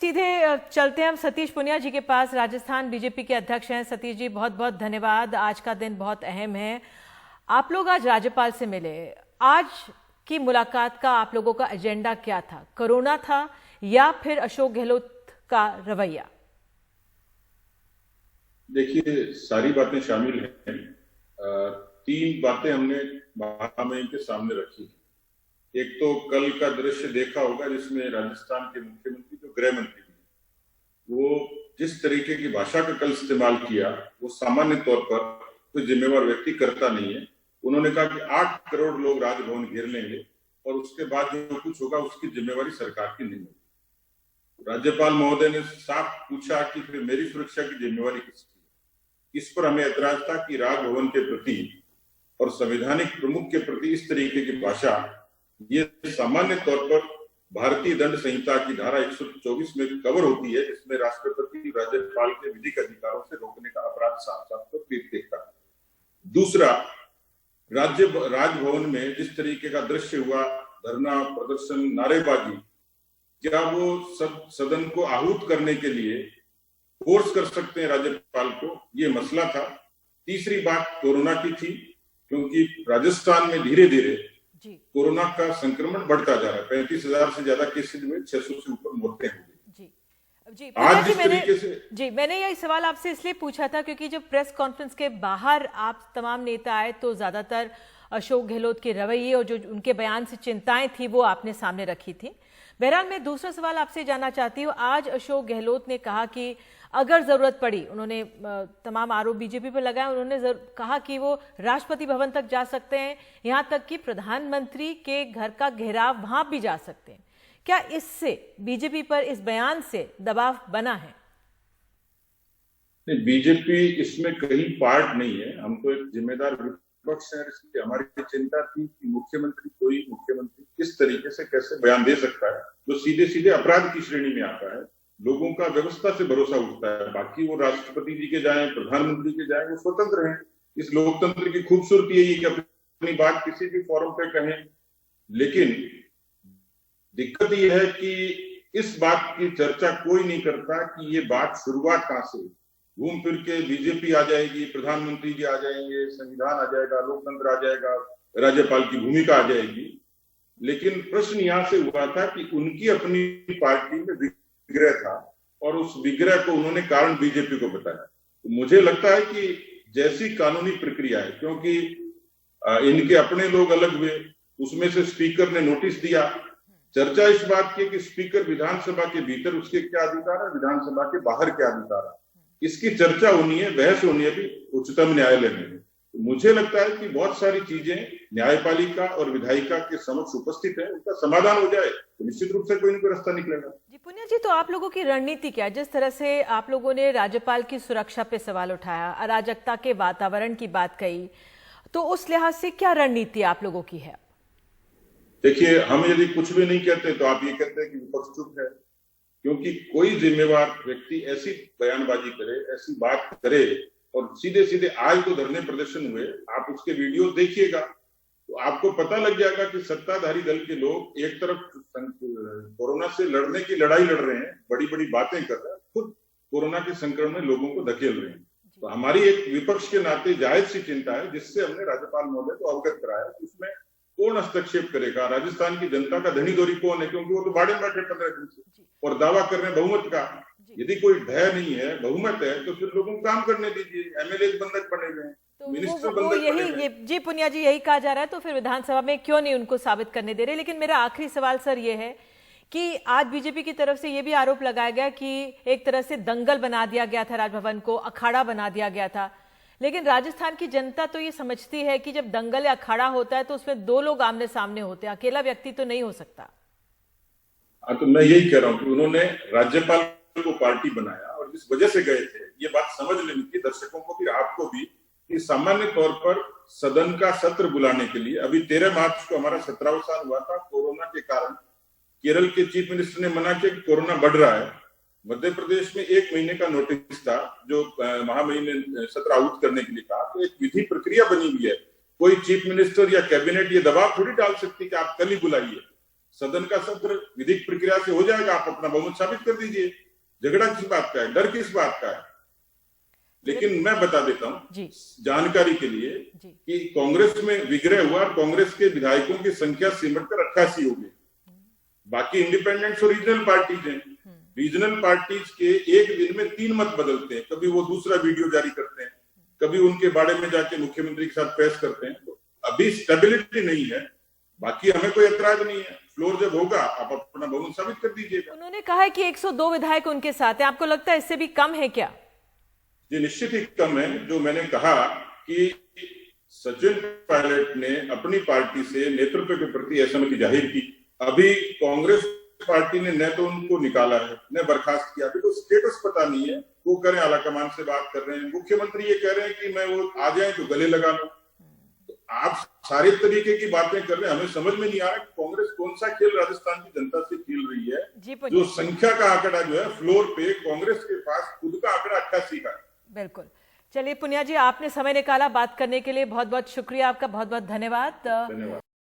सीधे चलते हैं हम सतीश पुनिया जी के पास। राजस्थान बीजेपी के अध्यक्ष हैं। सतीश जी, बहुत बहुत धन्यवाद। आज का दिन बहुत अहम है। आप लोग आज राज्यपाल से मिले। आज की मुलाकात का आप लोगों का एजेंडा क्या था? कोरोना था या फिर अशोक गहलोत का रवैया? देखिए, सारी बातें शामिल हैं। तीन बातें हमने महामहिम के सामने रखी। एक तो कल का दृश्य देखा होगा जिसमें राजस्थान के मुख्यमंत्री जो गृह मंत्री थे, वो जिस तरीके की भाषा का कल इस्तेमाल किया वो सामान्य तौर पर कोई जिम्मेवार व्यक्ति करता नहीं है। उन्होंने कहा कि 8 करोड़ लोग राजभवन घेर लेंगे और उसके बाद जो कुछ होगा उसकी जिम्मेवारी सरकार की नहीं होगी। राज्यपाल महोदय ने साफ पूछा कि फिर मेरी सुरक्षा की जिम्मेवारी किसकी? इस पर हमें ऐतराज था कि राजभवन के प्रति और संवैधानिक प्रमुख के प्रति इस तरीके की भाषा, ये सामान्य तौर पर भारतीय दंड संहिता की धारा 124 में कवर होती है, जिसमें राष्ट्रपति राज्यपाल के विधिक अधिकारों से रोकने का अपराध साफ साफ देखता है। दूसरा, राजभवन में जिस तरीके का दृश्य हुआ, धरना प्रदर्शन, नारेबाजी, क्या वो सब सदन को आहूत करने के लिए फोर्स कर सकते हैं राज्यपाल को? ये मसला था। तीसरी बात कोरोना की थी, क्योंकि राजस्थान में धीरे धीरे कोरोना का संक्रमण बढ़ता जा रहा है। 35,000 से ज्यादा केसेज में 600 से ऊपर मौतें हो गई। जी आज जिस तरीके से मैंने यही सवाल आपसे इसलिए पूछा था क्योंकि जब प्रेस कॉन्फ्रेंस के बाहर आप तमाम नेता आए तो ज्यादातर अशोक गहलोत के रवैये और जो उनके बयान से चिंताएं थी वो आपने सामने रखी थी। बहरहाल मैं दूसरा सवाल आपसे जानना चाहती हूँ। आज अशोक गहलोत ने कहा कि अगर जरूरत पड़ी, उन्होंने तमाम आरोप बीजेपी पर लगाए, उन्होंने कहा कि वो राष्ट्रपति भवन तक जा सकते हैं, यहां तक कि प्रधानमंत्री के घर का घेराव वहां भी जा सकते हैं। क्या इससे बीजेपी पर, इस बयान से दबाव बना है? नहीं, बीजेपी इसमें कहीं पार्ट नहीं है। हम तो एक जिम्मेदार विपक्ष है, इसलिए हमारी चिंता थी कि कोई मुख्यमंत्री किस तरीके से कैसे बयान दे सकता है जो सीधे सीधे अपराध की श्रेणी में आता है। लोगों का व्यवस्था से भरोसा उठता है। बाकी वो राष्ट्रपति जी के जाएं, प्रधानमंत्री के जाएं, वो स्वतंत्र हैं। इस लोकतंत्र की खूबसूरती यही कि अपनी बात किसी भी फोरम पे कहें। लेकिन दिक्कत ये है कि इस बात की चर्चा कोई नहीं करता कि ये बात शुरुआत कहां से, घूम फिर के बीजेपी आ जाएगी, प्रधानमंत्री जी आ जाएंगे, संविधान आ जाएगा, लोकतंत्र आ जाएगा, राज्यपाल की भूमिका आ जाएगी। लेकिन प्रश्न यहां से हुआ था कि उनकी अपनी पार्टी में विग्रह था और उस विग्रह को उन्होंने कारण बीजेपी को बताया। तो मुझे लगता है कि जैसी कानूनी प्रक्रिया है, क्योंकि इनके अपने लोग अलग हुए, उसमें से स्पीकर ने नोटिस दिया। चर्चा इस बात की कि स्पीकर विधानसभा के भीतर उसके क्या अधिकार है, विधानसभा के बाहर क्या अधिकार है, इसकी चर्चा होनी है, बहस होनी है भी उच्चतम न्यायालय में। तो मुझे लगता है कि बहुत सारी चीजें न्यायपालिका और विधायिका के समक्ष उपस्थित है, उनका समाधान हो जाए तो निश्चित रूप से कोई ना कोई रास्ता निकलेगा। जी पुनिया जी, तो आप लोगों की रणनीति क्या है? जिस तरह से आप लोगों ने राज्यपाल की सुरक्षा पे सवाल उठाया, अराजकता के वातावरण की बात कही, तो उस लिहाज से क्या रणनीति आप लोगों की है? देखिए, हम यदि कुछ भी नहीं कहते तो आप ये कहते हैं कि विपक्ष चुप है, क्योंकि कोई जिम्मेवार व्यक्ति ऐसी बयानबाजी करे, ऐसी बात करे और सीधे सीधे आज तो धरने प्रदर्शन हुए, आप उसके वीडियो देखिएगा तो आपको पता लग जाएगा कि सत्ताधारी दल के लोग एक तरफ कोरोना से लड़ने की लड़ाई लड़ रहे हैं, बड़ी बड़ी बातें कर रहे हैं, खुद कोरोना के संक्रमण में लोगों को धकेल रहे हैं। तो हमारी एक विपक्ष के नाते जायज सी चिंता है, जिससे हमने राज्यपाल महोदय को अवगत कराया। उसमें कौन हस्तक्षेप करेगा? राजस्थान की जनता का धनी धोरी कौन है? क्योंकि वो तो बाड़े में बैठे 15 दिन से और दावा कर रहे हैं बहुमत का। यदि कोई भय नहीं है, बहुमत है, तो फिर लोगों को काम करने दीजिए। एमएलए बंधक बने हुए हैं, मिनिस्टर बंधक बने हुए हैं। जी पुनिया जी, यही कहा जा रहा है, तो फिर विधानसभा में क्यों नहीं उनको साबित करने दे रहे? लेकिन मेरा आखिरी सवाल सर ये है कि आज बीजेपी की तरफ से ये भी आरोप लगाया गया कि एक तरह से दंगल बना दिया गया था, राजभवन को अखाड़ा बना दिया गया था। लेकिन राजस्थान की जनता तो ये समझती है कि जब दंगल या अखाड़ा होता है तो उसमें 2 लोग आमने सामने होते हैं, अकेला व्यक्ति तो नहीं हो सकता। तो मैं यही कह रहा हूँ कि उन्होंने राज्यपाल को पार्टी बनाया और जिस वजह से गए थे, ये बात समझ लेनी थी दर्शकों को भी, आपको भी, कि सामान्य तौर पर सदन का सत्र बुलाने के लिए, अभी 13 मार्च को हमारा 17वां साल हुआ था, कोरोना के कारण केरल के चीफ मिनिस्टर ने मना किया कि कोरोना बढ़ रहा है। मध्य प्रदेश में 1 महीने का नोटिस था जो महामहिम ने सत्र आहूत करने के लिए कहा। तो एक विधि प्रक्रिया बनी हुई है, कोई चीफ मिनिस्टर या कैबिनेट ये दबाव थोड़ी डाल सकती कि आप कल ही बुलाइए। सदन का सत्र विधिक प्रक्रिया से हो जाएगा, आप अपना बहुमत साबित कर दीजिए। झगड़ा किस बात का है, डर किस बात का है? लेकिन मैं बता देता हूं जानकारी के लिए कि कांग्रेस में विग्रह हुआ और कांग्रेस के विधायकों की संख्या सिमटकर 88 हो गई। बाकी इंडिपेंडेंट्स और रीजनल पार्टीज हैं। रीजनल पार्टीज के एक दिन में 3 मत बदलते हैं, कभी वो दूसरा वीडियो जारी करते हैं, कभी उनके बारे में जाके मुख्यमंत्री के साथ बहस करते हैं। तो अभी स्टेबिलिटी नहीं है। बाकी हमें कोई ऐतराज नहीं है, फ्लोर जब होगा आप अपना बहुमत साबित कर दीजिएगा। उन्होंने कहा है कि 102 विधायक उनके साथ है, आपको लगता है इससे भी कम है क्या? ये निश्चित ही कम है। जो मैंने कहा कि सचिन पायलट ने अपनी पार्टी से नेतृत्व के प्रति असहमति जाहिर की। अभी कांग्रेस पार्टी ने न तो उनको निकाला है न बर्खास्त किया। अभी तो स्टेटस पता नहीं है। वो करें आलाकमान से बात कर रहे हैं, मुख्यमंत्री ये कह रहे हैं कि मैं वो आ जाए तो गले लगा लो। तो आप सारे तरीके की बातें कर रहे हैं। हमें समझ में नहीं आ रहा कि कांग्रेस कौन सा खेल राजस्थान की जनता से खेल रही है। जो संख्या का आंकड़ा जो है फ्लोर पे कांग्रेस के पास खुद का आंकड़ा 88 का है। बिल्कुल। चलिए पुनिया जी, आपने समय निकाला बात करने के लिए, बहुत बहुत शुक्रिया आपका, बहुत बहुत धन्यवाद।